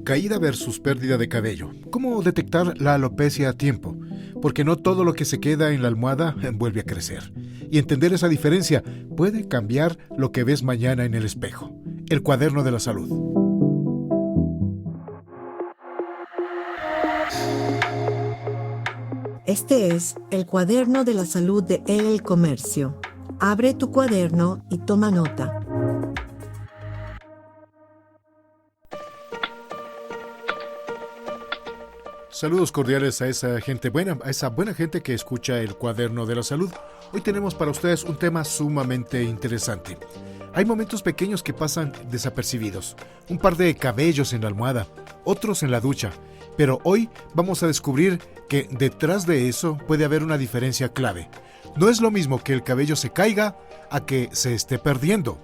caída versus pérdida de cabello. ¿Cómo detectar la alopecia a tiempo? Porque no todo lo que se queda en la almohada vuelve a crecer. Y entender esa diferencia puede cambiar lo que ves mañana en el espejo. El cuaderno de la salud. Este es el cuaderno de la salud de El Comercio. Abre tu cuaderno y toma nota. Saludos cordiales a esa gente buena, a esa buena gente que escucha el cuaderno de la salud. Hoy tenemos para ustedes un tema sumamente interesante. Hay momentos pequeños que pasan desapercibidos. Un par de cabellos en la almohada, otros en la ducha. Pero hoy vamos a descubrir que detrás de eso puede haber una diferencia clave. No es lo mismo que el cabello se caiga a que se esté perdiendo.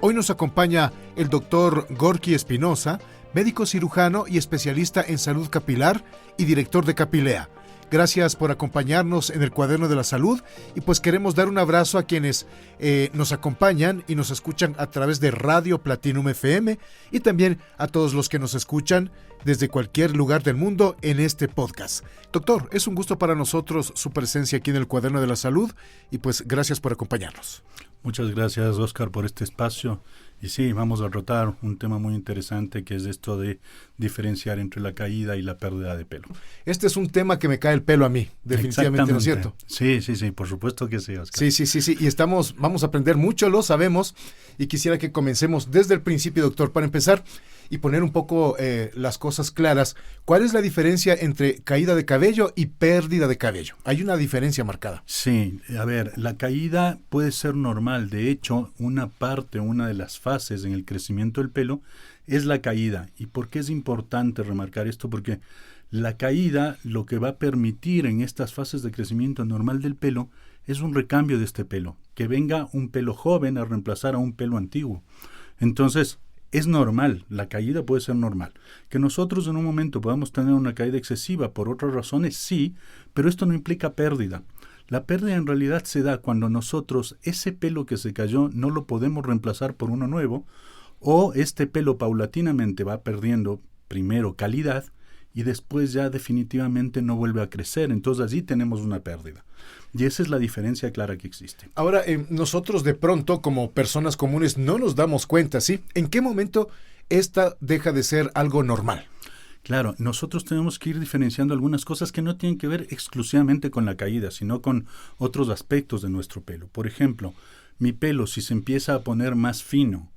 Hoy nos acompaña el doctor Gorky Espinosa, médico cirujano y especialista en salud capilar y director de Capilea. Gracias por acompañarnos en el cuaderno de la salud y pues queremos dar un abrazo a quienes nos acompañan y nos escuchan a través de Radio Platinum FM y también a todos los que nos escuchan desde cualquier lugar del mundo en este podcast. Doctor, es un gusto para nosotros su presencia aquí en el cuaderno de la salud y pues gracias por acompañarnos. Muchas gracias, Oscar, por este espacio. Y sí, vamos a tratar un tema muy interesante que es esto de diferenciar entre la caída y la pérdida de pelo. Este es un tema que me cae el pelo a mí, definitivamente, ¿no es cierto? Sí, por supuesto que sí, Oscar. Sí, y vamos a aprender mucho, lo sabemos, y quisiera que comencemos desde el principio, doctor, para empezar y poner un poco las cosas claras. ¿Cuál es la diferencia entre caída de cabello y pérdida de cabello? Hay una diferencia marcada. Sí, a ver, la caída puede ser normal. De hecho, una de las fases en el crecimiento del pelo es la caída. ¿Y por qué es importante remarcar esto? Porque la caída lo que va a permitir en estas fases de crecimiento normal del pelo es un recambio de este pelo, que venga un pelo joven a reemplazar a un pelo antiguo. Entonces, es normal, la caída puede ser normal. Que nosotros en un momento podamos tener una caída excesiva por otras razones, sí, pero esto no implica pérdida. La pérdida en realidad se da cuando nosotros ese pelo que se cayó no lo podemos reemplazar por uno nuevo, o este pelo paulatinamente va perdiendo primero calidad y después ya definitivamente no vuelve a crecer. Entonces allí tenemos una pérdida. Y esa es la diferencia clara que existe. Ahora, nosotros de pronto, como personas comunes, no nos damos cuenta, ¿sí? ¿En qué momento esta deja de ser algo normal? Claro, nosotros tenemos que ir diferenciando algunas cosas que no tienen que ver exclusivamente con la caída, sino con otros aspectos de nuestro pelo. Por ejemplo, mi pelo, si se empieza a poner más fino,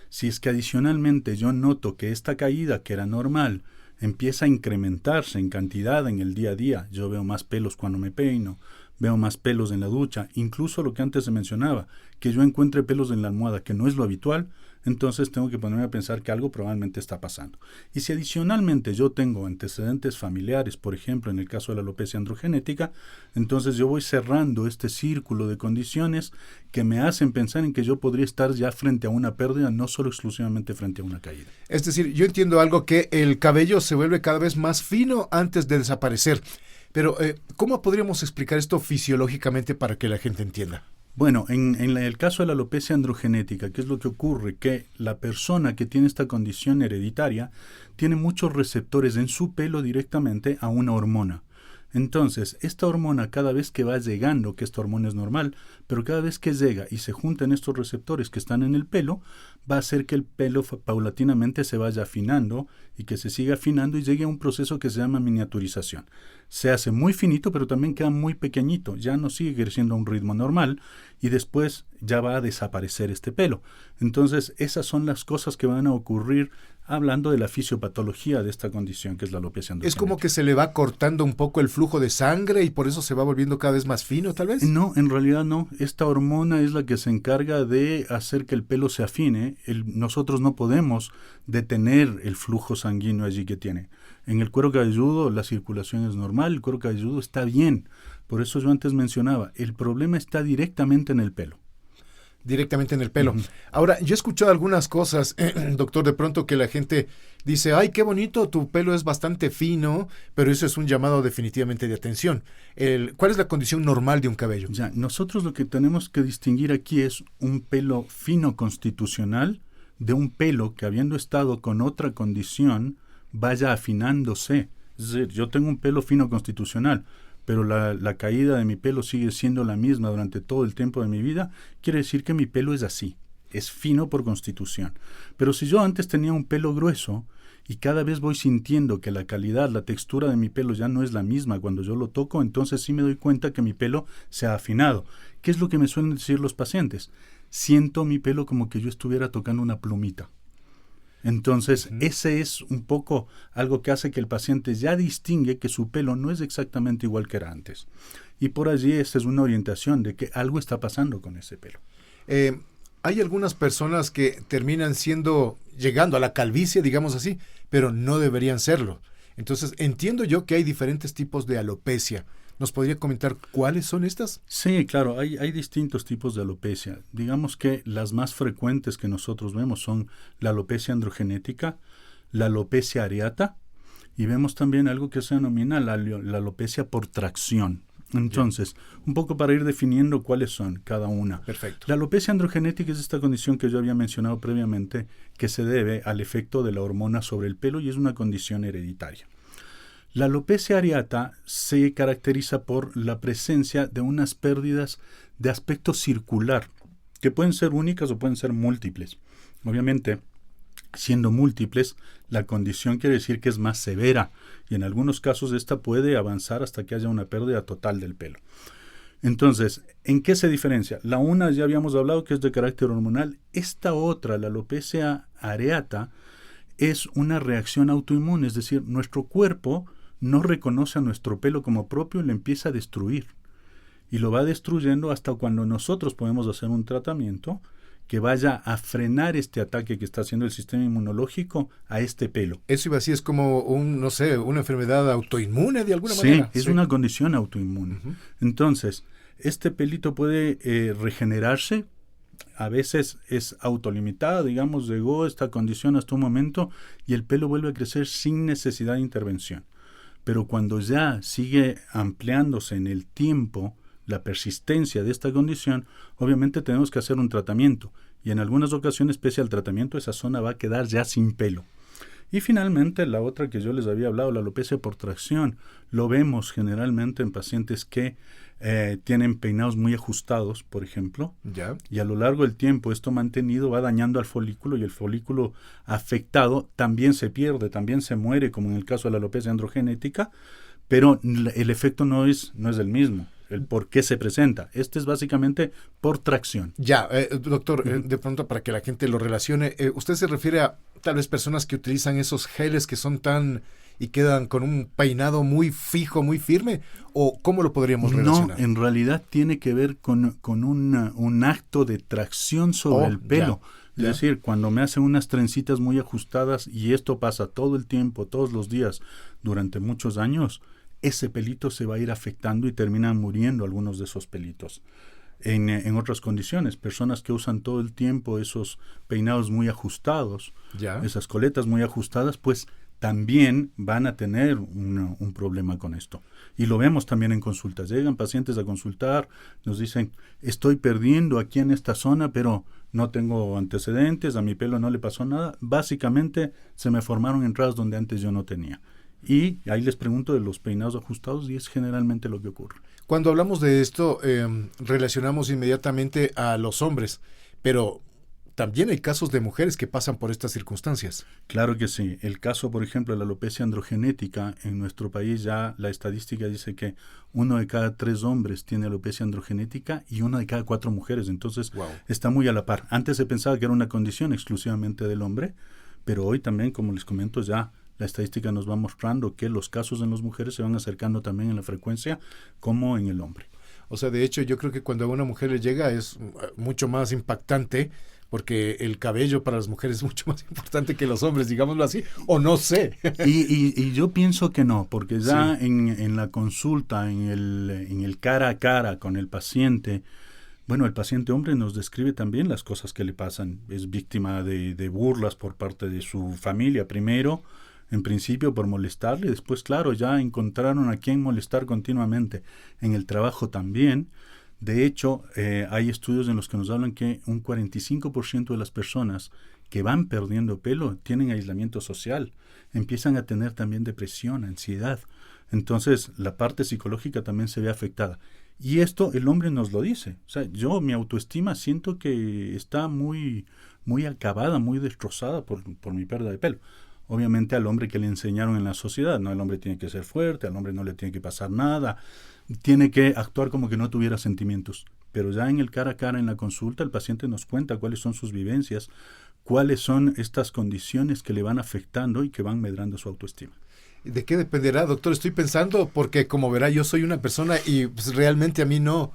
si es que adicionalmente yo noto que esta caída, que era normal, empieza a incrementarse en cantidad en el día a día, yo veo más pelos cuando me peino, veo más pelos en la ducha, incluso lo que antes se mencionaba, que yo encuentre pelos en la almohada, que no es lo habitual, entonces tengo que ponerme a pensar que algo probablemente está pasando. Y si adicionalmente yo tengo antecedentes familiares, por ejemplo, en el caso de la alopecia androgenética, entonces yo voy cerrando este círculo de condiciones que me hacen pensar en que yo podría estar ya frente a una pérdida, no solo exclusivamente frente a una caída. Es decir, yo entiendo algo que el cabello se vuelve cada vez más fino antes de desaparecer. Pero, ¿cómo podríamos explicar esto fisiológicamente para que la gente entienda? Bueno, en el caso de la alopecia androgenética, ¿qué es lo que ocurre? Que la persona que tiene esta condición hereditaria tiene muchos receptores en su pelo directamente a una hormona. Entonces, esta hormona cada vez que va llegando, que esta hormona es normal, pero cada vez que llega y se juntan estos receptores que están en el pelo, va a hacer que el pelo paulatinamente se vaya afinando y que se siga afinando y llegue a un proceso que se llama miniaturización. Se hace muy finito, pero también queda muy pequeñito, ya no sigue creciendo a un ritmo normal y después ya va a desaparecer este pelo. Entonces, esas son las cosas que van a ocurrir hablando de la fisiopatología de esta condición que es la alopecia androgenética. ¿Es como que se le va cortando un poco el flujo de sangre y por eso se va volviendo cada vez más fino, tal vez? No, en realidad no. Esta hormona es la que se encarga de hacer que el pelo se afine. Nosotros no podemos detener el flujo sanguíneo allí que tiene. En el cuero cabelludo la circulación es normal, el cuero cabelludo está bien. Por eso yo antes mencionaba, el problema está directamente en el pelo. Directamente en el pelo. Ahora, yo he escuchado algunas cosas, doctor, de pronto que la gente dice, ay, qué bonito, tu pelo es bastante fino, pero eso es un llamado definitivamente de atención. ¿Cuál es la condición normal de un cabello? Ya, nosotros lo que tenemos que distinguir aquí es un pelo fino constitucional de un pelo que habiendo estado con otra condición vaya afinándose. Es decir, yo tengo un pelo fino constitucional, pero la caída de mi pelo sigue siendo la misma durante todo el tiempo de mi vida, quiere decir que mi pelo es así, es fino por constitución. Pero si yo antes tenía un pelo grueso y cada vez voy sintiendo que la calidad, la textura de mi pelo ya no es la misma cuando yo lo toco, entonces sí me doy cuenta que mi pelo se ha afinado. ¿Qué es lo que me suelen decir los pacientes? Siento mi pelo como que yo estuviera tocando una plumita. Entonces, ese es un poco algo que hace que el paciente ya distingue que su pelo no es exactamente igual que era antes. Y por allí esta es una orientación de que algo está pasando con ese pelo. Hay algunas personas que terminan llegando a la calvicie, digamos así, pero no deberían serlo. Entonces, entiendo yo que hay diferentes tipos de alopecia. ¿Nos podría comentar cuáles son estas? Sí, claro, hay distintos tipos de alopecia. Digamos que las más frecuentes que nosotros vemos son la alopecia androgenética, la alopecia areata, y vemos también algo que se denomina la alopecia por tracción. Entonces, un poco para ir definiendo cuáles son cada una. Perfecto. La alopecia androgenética es esta condición que yo había mencionado previamente, que se debe al efecto de la hormona sobre el pelo y es una condición hereditaria. La alopecia areata se caracteriza por la presencia de unas pérdidas de aspecto circular, que pueden ser únicas o pueden ser múltiples. Obviamente, siendo múltiples, la condición quiere decir que es más severa y en algunos casos esta puede avanzar hasta que haya una pérdida total del pelo. Entonces, ¿en qué se diferencia? La una ya habíamos hablado que es de carácter hormonal. Esta otra, la alopecia areata, es una reacción autoinmune, es decir, nuestro cuerpo no reconoce a nuestro pelo como propio y lo empieza a destruir. Y lo va destruyendo hasta cuando nosotros podemos hacer un tratamiento que vaya a frenar este ataque que está haciendo el sistema inmunológico a este pelo. Eso iba así, es como una enfermedad autoinmune de alguna manera. Sí, es una condición autoinmune. Uh-huh. Entonces, este pelito puede regenerarse. A veces es autolimitada, digamos, llegó esta condición hasta un momento y el pelo vuelve a crecer sin necesidad de intervención. Pero cuando ya sigue ampliándose en el tiempo la persistencia de esta condición, obviamente tenemos que hacer un tratamiento y en algunas ocasiones, pese al tratamiento, esa zona va a quedar ya sin pelo. Y finalmente, la otra que yo les había hablado, la alopecia por tracción, lo vemos generalmente en pacientes que tienen peinados muy ajustados, por ejemplo, ¿Ya? Y a lo largo del tiempo esto mantenido va dañando al folículo y el folículo afectado también se pierde, también se muere, como en el caso de la alopecia androgenética, pero el efecto no es el mismo. El por qué se presenta. Este es básicamente por tracción. Ya, doctor, de pronto para que la gente lo relacione, ¿usted se refiere a tal vez personas que utilizan esos geles que son y quedan con un peinado muy fijo, muy firme? ¿O cómo lo podríamos relacionar? No, en realidad tiene que ver con un acto de tracción sobre el pelo. Es decir, cuando me hacen unas trencitas muy ajustadas y esto pasa todo el tiempo, todos los días, durante muchos años, ese pelito se va a ir afectando y terminan muriendo algunos de esos pelitos. En otras condiciones, personas que usan todo el tiempo esos peinados muy ajustados, esas coletas muy ajustadas, pues también van a tener un problema con esto. Y lo vemos también en consultas. Llegan pacientes a consultar, nos dicen, estoy perdiendo aquí en esta zona, pero no tengo antecedentes, a mi pelo no le pasó nada. Básicamente se me formaron entradas donde antes yo no tenía. Y ahí les pregunto de los peinados ajustados y es generalmente lo que ocurre. Cuando hablamos de esto, relacionamos inmediatamente a los hombres, pero también hay casos de mujeres que pasan por estas circunstancias. Claro que sí. El caso, por ejemplo, de la alopecia androgenética, en nuestro país ya la estadística dice que 1 de cada 3 hombres tiene alopecia androgenética y 1 de cada 4 mujeres. Entonces, está muy a la par. Antes se pensaba que era una condición exclusivamente del hombre, pero hoy también, como les comento, ya la estadística nos va mostrando que los casos en las mujeres se van acercando también en la frecuencia como en el hombre. O sea, de hecho, yo creo que cuando a una mujer le llega es mucho más impactante porque el cabello para las mujeres es mucho más importante que los hombres, digámoslo así, o no sé. Y yo pienso que no, porque ya en la consulta, en el cara a cara con el paciente, bueno, el paciente hombre nos describe también las cosas que le pasan. Es víctima de burlas por parte de su familia primero, en principio por molestarle, después, claro, ya encontraron a quien molestar continuamente. En el trabajo también. De hecho, hay estudios en los que nos hablan que un 45% de las personas que van perdiendo pelo tienen aislamiento social, empiezan a tener también depresión, ansiedad. Entonces la parte psicológica también se ve afectada. Y esto el hombre nos lo dice. O sea, mi autoestima siento que está muy, muy acabada, muy destrozada por mi pérdida de pelo. Obviamente al hombre que le enseñaron en la sociedad, no, el hombre tiene que ser fuerte, al hombre no le tiene que pasar nada, tiene que actuar como que no tuviera sentimientos. Pero ya en el cara a cara, en la consulta, el paciente nos cuenta cuáles son sus vivencias, cuáles son estas condiciones que le van afectando y que van medrando su autoestima. ¿De qué dependerá, doctor? Estoy pensando, porque como verá, yo soy una persona y pues, realmente a mí no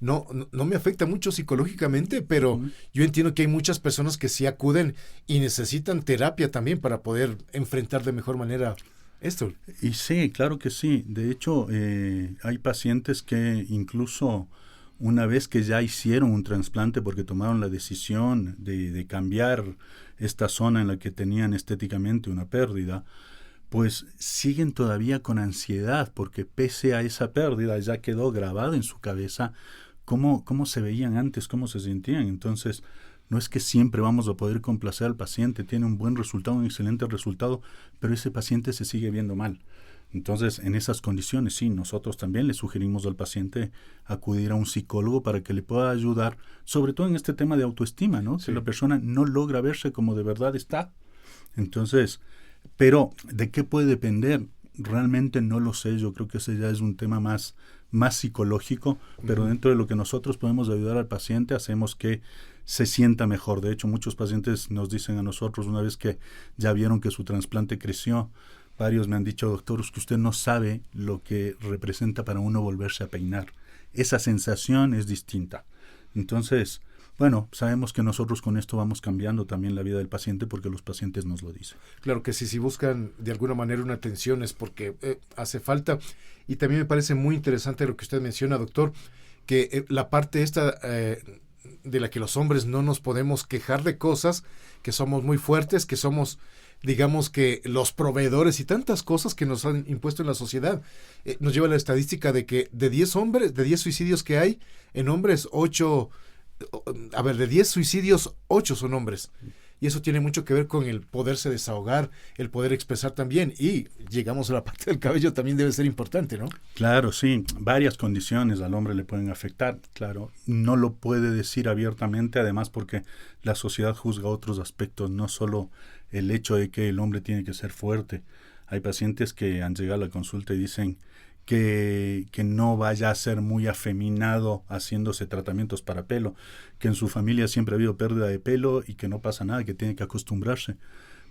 me afecta mucho psicológicamente, pero yo entiendo que hay muchas personas que sí acuden y necesitan terapia también para poder enfrentar de mejor manera esto. Y sí, claro que sí. De hecho, hay pacientes que incluso una vez que ya hicieron un trasplante porque tomaron la decisión de cambiar esta zona en la que tenían estéticamente una pérdida, pues siguen todavía con ansiedad porque pese a esa pérdida ya quedó grabado en su cabeza cómo se veían antes, cómo se sentían. Entonces, no es que siempre vamos a poder complacer al paciente, tiene un buen resultado, un excelente resultado, pero ese paciente se sigue viendo mal. Entonces, en esas condiciones, sí, nosotros también le sugerimos al paciente acudir a un psicólogo para que le pueda ayudar, sobre todo en este tema de autoestima, ¿no? Sí. Que la persona no logra verse como de verdad está. Entonces, pero ¿de qué puede depender? Realmente no lo sé, yo creo que ese ya es un tema más psicológico, pero dentro de lo que nosotros podemos ayudar al paciente, hacemos que se sienta mejor. De hecho, muchos pacientes nos dicen a nosotros, una vez que ya vieron que su trasplante creció, varios me han dicho, doctor, es que usted no sabe lo que representa para uno volverse a peinar. Esa sensación es distinta. Entonces, bueno, sabemos que nosotros con esto vamos cambiando también la vida del paciente porque los pacientes nos lo dicen. Claro que sí, si buscan de alguna manera una atención es porque hace falta. Y también me parece muy interesante lo que usted menciona, doctor, que la parte esta de la que los hombres no nos podemos quejar de cosas, que somos muy fuertes, que somos, digamos que los proveedores y tantas cosas que nos han impuesto en la sociedad. Nos lleva la estadística de que de 10 suicidios que hay, en hombres, 8... de 10 suicidios, 8 son hombres. Y eso tiene mucho que ver con el poderse desahogar, el poder expresar también. Y llegamos a la parte del cabello, también debe ser importante, ¿no? Claro, sí. Varias condiciones al hombre le pueden afectar. Claro, no lo puede decir abiertamente, además porque la sociedad juzga otros aspectos, no solo el hecho de que el hombre tiene que ser fuerte. Hay pacientes que han llegado a la consulta y dicen que no vaya a ser muy afeminado haciéndose tratamientos para pelo, que en su familia siempre ha habido pérdida de pelo y que no pasa nada, que tiene que acostumbrarse.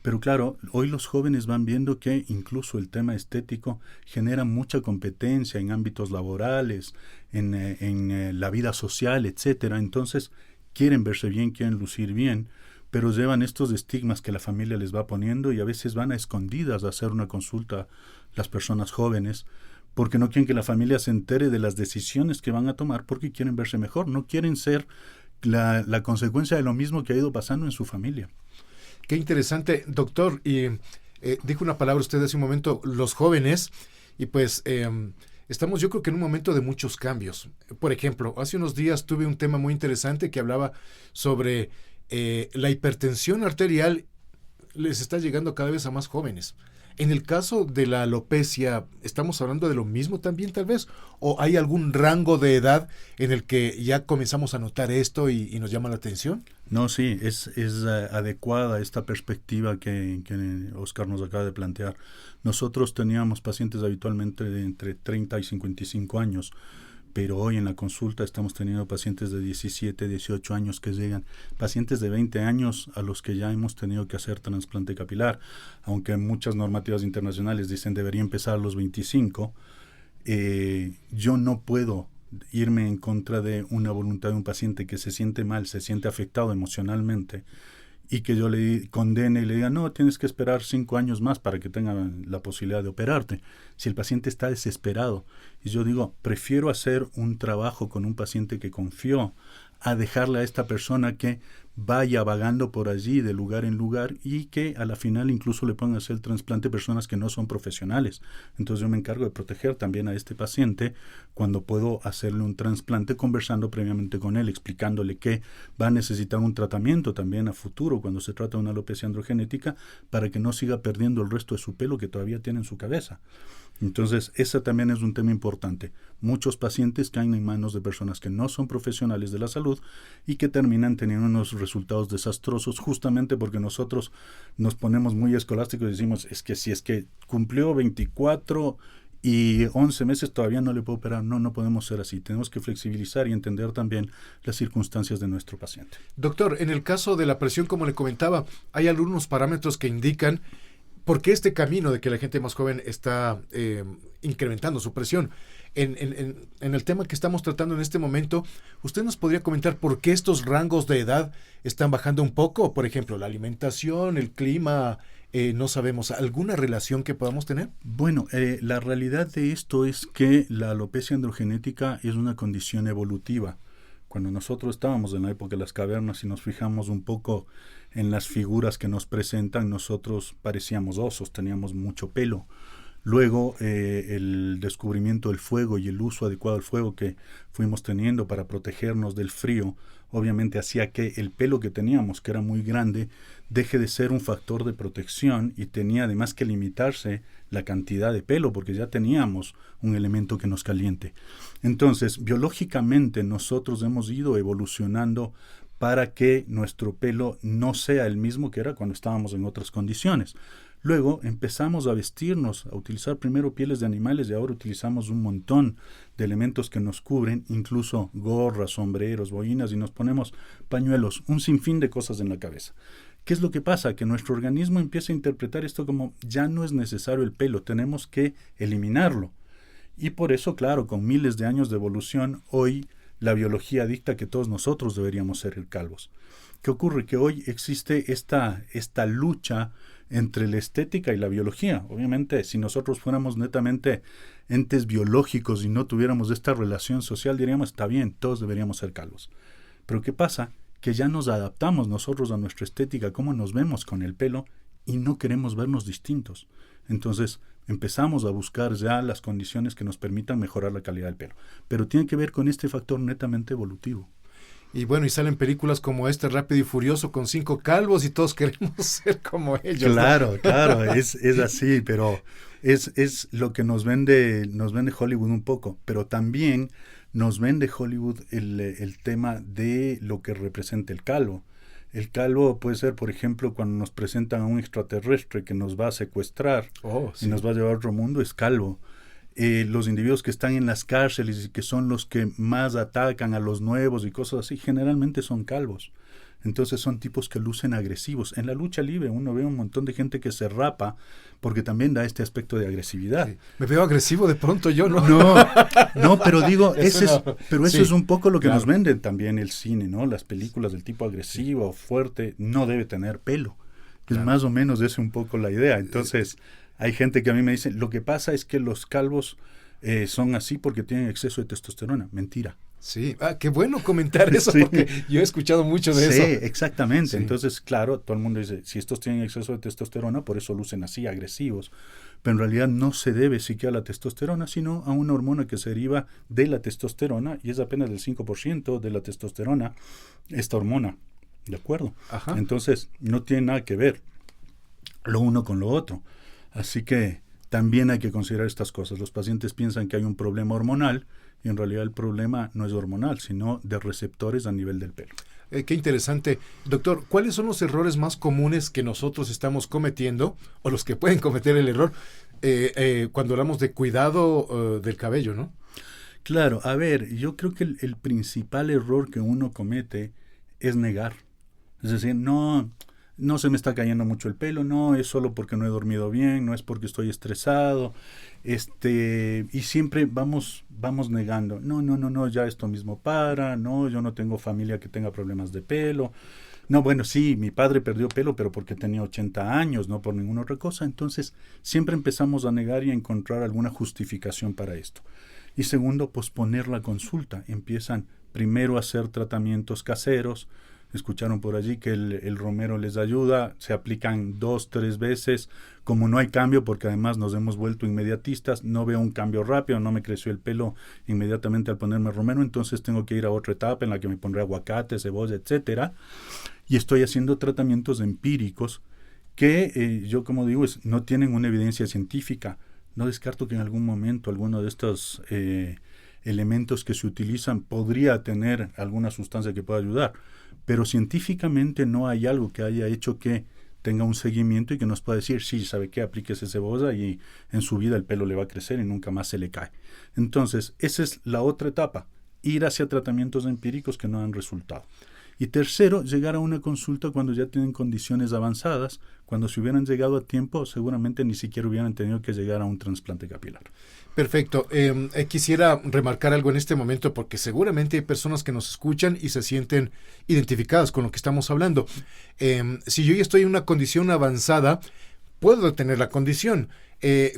Pero claro, hoy los jóvenes van viendo que incluso el tema estético genera mucha competencia en ámbitos laborales, en la vida social, etcétera. Entonces quieren verse bien, quieren lucir bien, pero llevan estos estigmas que la familia les va poniendo y a veces van a escondidas a hacer una consulta las personas jóvenes, porque no quieren que la familia se entere de las decisiones que van a tomar, porque quieren verse mejor, no quieren ser la consecuencia de lo mismo que ha ido pasando en su familia. Qué interesante, doctor. Y dijo una palabra usted hace un momento, los jóvenes, y pues estamos yo creo que en un momento de muchos cambios. Por ejemplo, hace unos días tuve un tema muy interesante que hablaba sobre la hipertensión arterial les está llegando cada vez a más jóvenes. En el caso de la alopecia, ¿estamos hablando de lo mismo también tal vez? ¿O hay algún rango de edad en el que ya comenzamos a notar esto y nos llama la atención? No, sí, es adecuada esta perspectiva que Oscar nos acaba de plantear. Nosotros teníamos pacientes habitualmente de entre 30 y 55 años, pero hoy en la consulta estamos teniendo pacientes de 17, 18 años que llegan, pacientes de 20 años a los que ya hemos tenido que hacer trasplante capilar, aunque muchas normativas internacionales dicen debería empezar a los 25. Yo no puedo irme en contra de una voluntad de un paciente que se siente mal, se siente afectado emocionalmente, y que yo le condene y le diga, no, tienes que esperar 5 años más para que tenga la posibilidad de operarte. Si el paciente está desesperado, y yo digo, prefiero hacer un trabajo con un paciente que confió a dejarle a esta persona que vaya vagando por allí de lugar en lugar y que a la final incluso le puedan hacer el trasplante personas que no son profesionales. Entonces yo me encargo de proteger también a este paciente cuando puedo hacerle un trasplante conversando previamente con él, explicándole que va a necesitar un tratamiento también a futuro cuando se trata de una alopecia androgenética para que no siga perdiendo el resto de su pelo que todavía tiene en su cabeza. Entonces, ese también es un tema importante. Muchos pacientes caen en manos de personas que no son profesionales de la salud y que terminan teniendo unos resultados desastrosos justamente porque nosotros nos ponemos muy escolásticos y decimos, es que si es que cumplió 24 y 11 meses todavía no le puedo operar. No podemos ser así. Tenemos que flexibilizar y entender también las circunstancias de nuestro paciente. Doctor, en el caso de la presión, como le comentaba, hay algunos parámetros que indican por qué este camino de que la gente más joven está incrementando su presión. En el tema que estamos tratando en este momento, ¿usted nos podría comentar por qué estos rangos de edad están bajando un poco? Por ejemplo, la alimentación, el clima, no sabemos, ¿alguna relación que podamos tener? Bueno, la realidad de esto es que la alopecia androgenética es una condición evolutiva. Cuando nosotros estábamos en la época de las cavernas y nos fijamos un poco en las figuras que nos presentan, nosotros parecíamos osos, teníamos mucho pelo. Luego, el descubrimiento del fuego y el uso adecuado del fuego que fuimos teniendo para protegernos del frío, obviamente hacía que el pelo que teníamos, que era muy grande, deje de ser un factor de protección y tenía además que limitarse la cantidad de pelo porque ya teníamos un elemento que nos caliente. Entonces, biológicamente nosotros hemos ido evolucionando para que nuestro pelo no sea el mismo que era cuando estábamos en otras condiciones. Luego empezamos a vestirnos, a utilizar primero pieles de animales y ahora utilizamos un montón de elementos que nos cubren, incluso gorras, sombreros, boinas y nos ponemos pañuelos, un sinfín de cosas en la cabeza. ¿Qué es lo que pasa? Que nuestro organismo empieza a interpretar esto como ya no es necesario el pelo, tenemos que eliminarlo. Y por eso, claro, con miles de años de evolución, hoy la biología dicta que todos nosotros deberíamos ser calvos. ¿Qué ocurre? Que hoy existe esta lucha entre la estética y la biología. Obviamente, si nosotros fuéramos netamente entes biológicos y no tuviéramos esta relación social, diríamos, está bien, todos deberíamos ser calvos. Pero ¿qué pasa? Que ya nos adaptamos nosotros a nuestra estética, cómo nos vemos con el pelo, y no queremos vernos distintos. Entonces, empezamos a buscar ya las condiciones que nos permitan mejorar la calidad del pelo. Pero tiene que ver con este factor netamente evolutivo. Y bueno, y salen películas como Rápido y Furioso con 5 calvos y todos queremos ser como ellos. Claro, es así, pero es lo que nos vende Hollywood un poco, pero también nos vende Hollywood el tema de lo que representa el calvo. El calvo puede ser, por ejemplo, cuando nos presentan a un extraterrestre que nos va a secuestrar y nos va a llevar a otro mundo, es calvo. Los individuos que están en las cárceles y que son los que más atacan a los nuevos y cosas así, generalmente son calvos. Entonces son tipos que lucen agresivos. En la lucha libre uno ve un montón de gente que se rapa porque también da este aspecto de agresividad. Sí. Me veo agresivo de pronto yo, ¿no? No, pero digo, eso es un poco lo que nos venden también el cine, ¿no? Las películas del tipo agresivo o fuerte no debe tener pelo. Es más o menos esa un poco la idea. Entonces, hay gente que a mí me dice, lo que pasa es que los calvos son así porque tienen exceso de testosterona. Mentira. Sí, qué bueno comentar eso, porque yo he escuchado mucho de eso. Sí, exactamente. Entonces, claro, todo el mundo dice, si estos tienen exceso de testosterona, por eso lucen así, agresivos. Pero en realidad no se debe siquiera a la testosterona, sino a una hormona que se deriva de la testosterona, y es apenas del 5% de la testosterona, esta hormona. ¿De acuerdo? Ajá. Entonces, no tiene nada que ver lo uno con lo otro. Así que también hay que considerar estas cosas. Los pacientes piensan que hay un problema hormonal y en realidad el problema no es hormonal, sino de receptores a nivel del pelo. Qué interesante. Doctor, ¿cuáles son los errores más comunes que nosotros estamos cometiendo o los que pueden cometer el error cuando hablamos de cuidado del cabello, ¿no? Claro, a ver, yo creo que el principal error que uno comete es negar. Es decir, no se me está cayendo mucho el pelo, no, es solo porque no he dormido bien, no es porque estoy estresado, y siempre vamos negando, no, ya esto mismo no, yo no tengo familia que tenga problemas de pelo, no, bueno, sí, mi padre perdió pelo, pero porque tenía 80 años, no por ninguna otra cosa. Entonces, siempre empezamos a negar y a encontrar alguna justificación para esto. Y segundo, posponer la consulta. Empiezan primero a hacer tratamientos caseros, escucharon por allí que el romero les ayuda, se aplican 2, 3 veces, como no hay cambio, porque además nos hemos vuelto inmediatistas, no veo un cambio rápido, no me creció el pelo inmediatamente al ponerme romero, entonces tengo que ir a otra etapa en la que me pondré aguacate, cebolla, etcétera, y estoy haciendo tratamientos empíricos que yo, como digo, no tienen una evidencia científica. No descarto que en algún momento alguno de estos elementos que se utilizan podría tener alguna sustancia que pueda ayudar, pero científicamente no hay algo que haya hecho que tenga un seguimiento y que nos pueda decir, sí, ¿sabe qué? Aplíquese cebolla y en su vida el pelo le va a crecer y nunca más se le cae. Entonces, esa es la otra etapa, ir hacia tratamientos empíricos que no han resultado. Y tercero, llegar a una consulta cuando ya tienen condiciones avanzadas. Cuando si hubieran llegado a tiempo, seguramente ni siquiera hubieran tenido que llegar a un trasplante capilar. Perfecto. Quisiera remarcar algo en este momento porque seguramente hay personas que nos escuchan y se sienten identificadas con lo que estamos hablando. Si yo ya estoy en una condición avanzada, puedo tener la condición.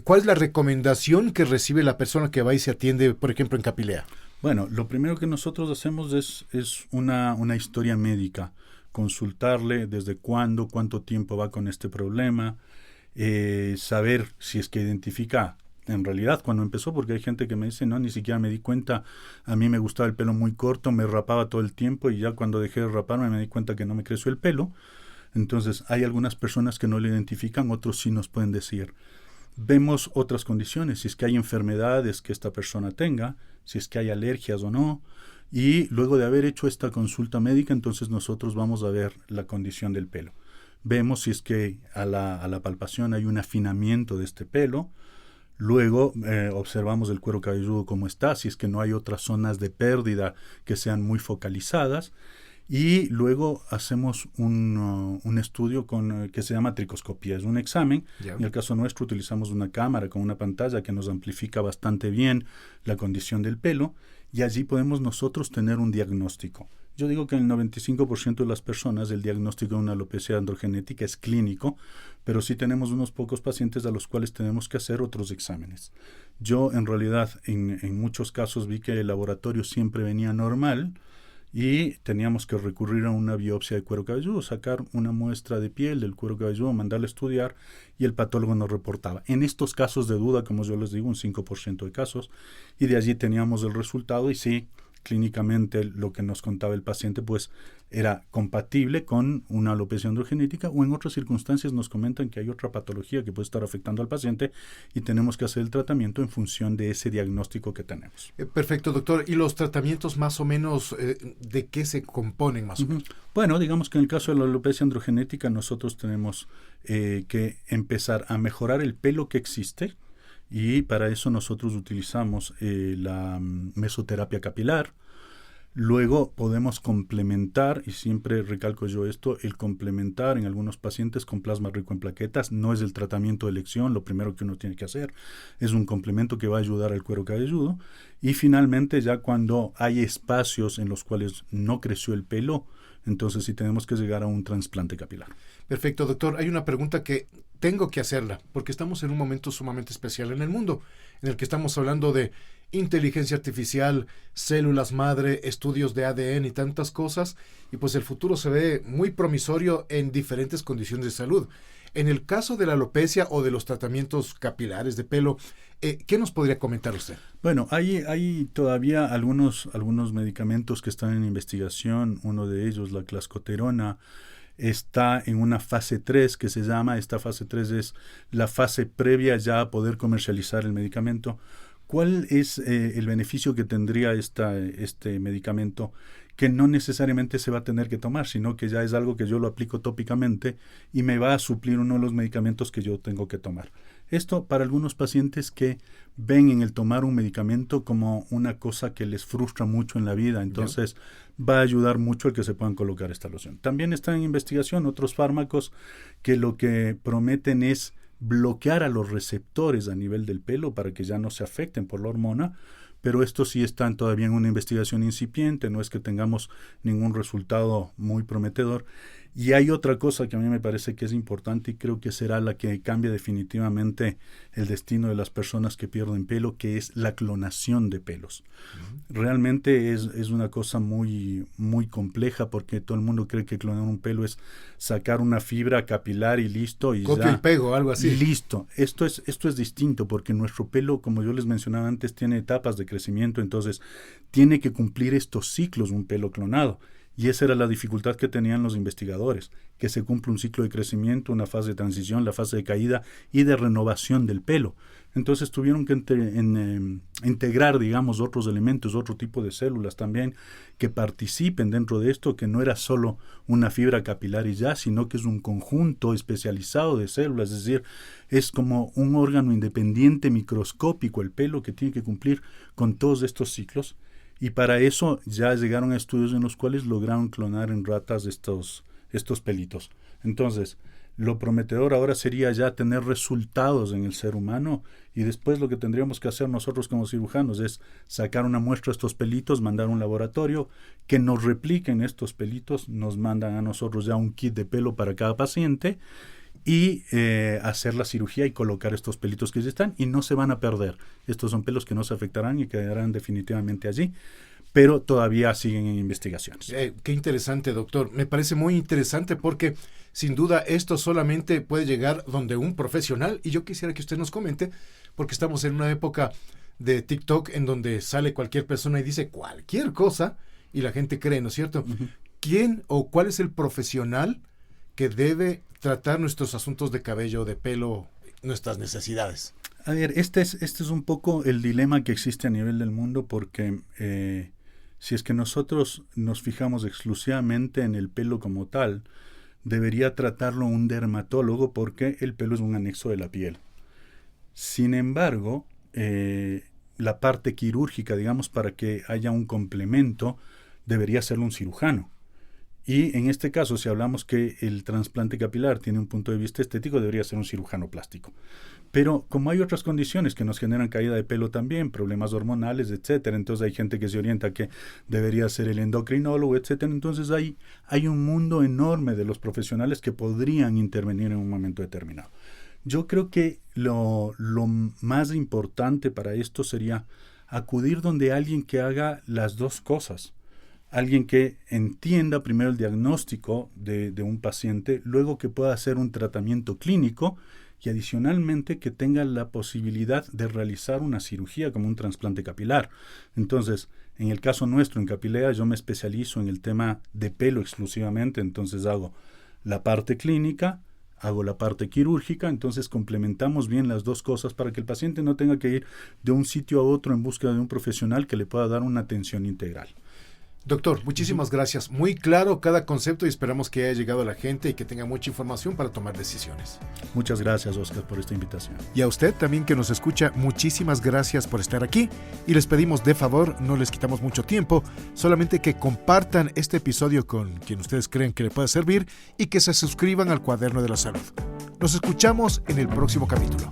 ¿Cuál es la recomendación que recibe la persona que va y se atiende, por ejemplo, en Capilea? Bueno, lo primero que nosotros hacemos es una historia médica, consultarle desde cuándo, cuánto tiempo va con este problema, saber si es que identifica en realidad cuando empezó, porque hay gente que me dice, no, ni siquiera me di cuenta, a mí me gustaba el pelo muy corto, me rapaba todo el tiempo y ya cuando dejé de raparme me di cuenta que no me creció el pelo. Entonces hay algunas personas que no lo identifican, otros sí nos pueden decir. Vemos otras condiciones, si es que hay enfermedades que esta persona tenga, si es que hay alergias o no, y luego de haber hecho esta consulta médica, entonces nosotros vamos a ver la condición del pelo. Vemos si es que a la palpación hay un afinamiento de este pelo, luego observamos el cuero cabelludo cómo está, si es que no hay otras zonas de pérdida que sean muy focalizadas, y luego hacemos un estudio que se llama tricoscopía. Es un examen. En el caso nuestro utilizamos una cámara con una pantalla que nos amplifica bastante bien la condición del pelo y allí podemos nosotros tener un diagnóstico. Yo digo que en el 95% de las personas el diagnóstico de una alopecia androgenética es clínico, pero sí tenemos unos pocos pacientes a los cuales tenemos que hacer otros exámenes. Yo en realidad en muchos casos vi que el laboratorio siempre venía normal, y teníamos que recurrir a una biopsia de cuero cabelludo, sacar una muestra de piel del cuero cabelludo, mandarla a estudiar y el patólogo nos reportaba. En estos casos de duda, como yo les digo, un 5% de casos, y de allí teníamos el resultado y sí, clínicamente lo que nos contaba el paciente pues era compatible con una alopecia androgenética, o en otras circunstancias nos comentan que hay otra patología que puede estar afectando al paciente y tenemos que hacer el tratamiento en función de ese diagnóstico que tenemos. Perfecto, doctor. ¿Y los tratamientos más o menos de qué se componen más o menos? Bueno, digamos que en el caso de la alopecia androgenética nosotros tenemos que empezar a mejorar el pelo que existe, y para eso nosotros utilizamos la mesoterapia capilar. Luego podemos complementar, y siempre recalco yo esto, el complementar en algunos pacientes con plasma rico en plaquetas no es el tratamiento de elección, lo primero que uno tiene que hacer es un complemento que va a ayudar al cuero cabelludo. Y finalmente ya cuando hay espacios en los cuales no creció el pelo, entonces sí tenemos que llegar a un trasplante capilar. Perfecto, doctor. Hay una pregunta que tengo que hacerla, porque estamos en un momento sumamente especial en el mundo, en el que estamos hablando de inteligencia artificial, células madre, estudios de ADN y tantas cosas, y pues el futuro se ve muy promisorio en diferentes condiciones de salud. En el caso de la alopecia o de los tratamientos capilares de pelo, ¿qué nos podría comentar usted? Bueno, hay todavía algunos medicamentos que están en investigación. Uno de ellos, la clascoterona, está en una fase 3 que se llama. Esta fase 3 es la fase previa ya a poder comercializar el medicamento. ¿Cuál es el beneficio que tendría este medicamento? Que no necesariamente se va a tener que tomar, sino que ya es algo que yo lo aplico tópicamente y me va a suplir uno de los medicamentos que yo tengo que tomar. Esto para algunos pacientes que ven en el tomar un medicamento como una cosa que les frustra mucho en la vida, entonces va a ayudar mucho el que se puedan colocar esta loción. También están en investigación otros fármacos que lo que prometen es bloquear a los receptores a nivel del pelo para que ya no se afecten por la hormona, pero estos sí están todavía en una investigación incipiente, no es que tengamos ningún resultado muy prometedor. Y hay otra cosa que a mí me parece que es importante y creo que será la que cambia definitivamente el destino de las personas que pierden pelo, que es la clonación de pelos. Realmente es una cosa muy, muy compleja porque todo el mundo cree que clonar un pelo es sacar una fibra capilar y listo. Y copia y pego, algo así. Y listo. Esto es distinto porque nuestro pelo, como yo les mencionaba antes, tiene etapas de crecimiento, entonces tiene que cumplir estos ciclos un pelo clonado. Y esa era la dificultad que tenían los investigadores, que se cumple un ciclo de crecimiento, una fase de transición, la fase de caída y de renovación del pelo. Entonces tuvieron que integrar, digamos, otros elementos, otro tipo de células también que participen dentro de esto, que no era solo una fibra capilar y ya, sino que es un conjunto especializado de células, es decir, es como un órgano independiente microscópico el pelo que tiene que cumplir con todos estos ciclos. Y para eso ya llegaron a estudios en los cuales lograron clonar en ratas estos pelitos. Entonces, lo prometedor ahora sería ya tener resultados en el ser humano y después lo que tendríamos que hacer nosotros como cirujanos es sacar una muestra de estos pelitos, mandar a un laboratorio que nos repliquen estos pelitos, nos mandan a nosotros ya un kit de pelo para cada paciente y hacer la cirugía y colocar estos pelitos que ya están y no se van a perder. Estos son pelos que no se afectarán y quedarán definitivamente allí, pero todavía siguen en investigaciones. Qué interesante, doctor. Me parece muy interesante porque sin duda esto solamente puede llegar donde un profesional, y yo quisiera que usted nos comente, porque estamos en una época de TikTok en donde sale cualquier persona y dice cualquier cosa y la gente cree, ¿no es cierto? Uh-huh. ¿Quién o cuál es el profesional que debe tratar nuestros asuntos de cabello, de pelo, nuestras necesidades? A ver, este es un poco el dilema que existe a nivel del mundo porque si es que nosotros nos fijamos exclusivamente en el pelo como tal, debería tratarlo un dermatólogo porque el pelo es un anexo de la piel. Sin embargo, la parte quirúrgica, digamos, para que haya un complemento, debería hacerlo un cirujano. Y en este caso, si hablamos que el trasplante capilar tiene un punto de vista estético, debería ser un cirujano plástico. Pero como hay otras condiciones que nos generan caída de pelo también, problemas hormonales, etcétera, entonces hay gente que se orienta que debería ser el endocrinólogo, etcétera. Entonces hay un mundo enorme de los profesionales que podrían intervenir en un momento determinado. Yo creo que lo más importante para esto sería acudir donde alguien que haga las dos cosas. Alguien que entienda primero el diagnóstico de un paciente, luego que pueda hacer un tratamiento clínico y adicionalmente que tenga la posibilidad de realizar una cirugía como un trasplante capilar. Entonces, en el caso nuestro en Capilea, yo me especializo en el tema de pelo exclusivamente, entonces hago la parte clínica, hago la parte quirúrgica, entonces complementamos bien las dos cosas para que el paciente no tenga que ir de un sitio a otro en búsqueda de un profesional que le pueda dar una atención integral. Doctor, muchísimas gracias. Muy claro cada concepto y esperamos que haya llegado a la gente y que tenga mucha información para tomar decisiones. Muchas gracias, Oscar, por esta invitación. Y a usted también que nos escucha, muchísimas gracias por estar aquí y les pedimos de favor, no les quitamos mucho tiempo, solamente que compartan este episodio con quien ustedes creen que le pueda servir y que se suscriban al Cuaderno de la Salud. Nos escuchamos en el próximo capítulo.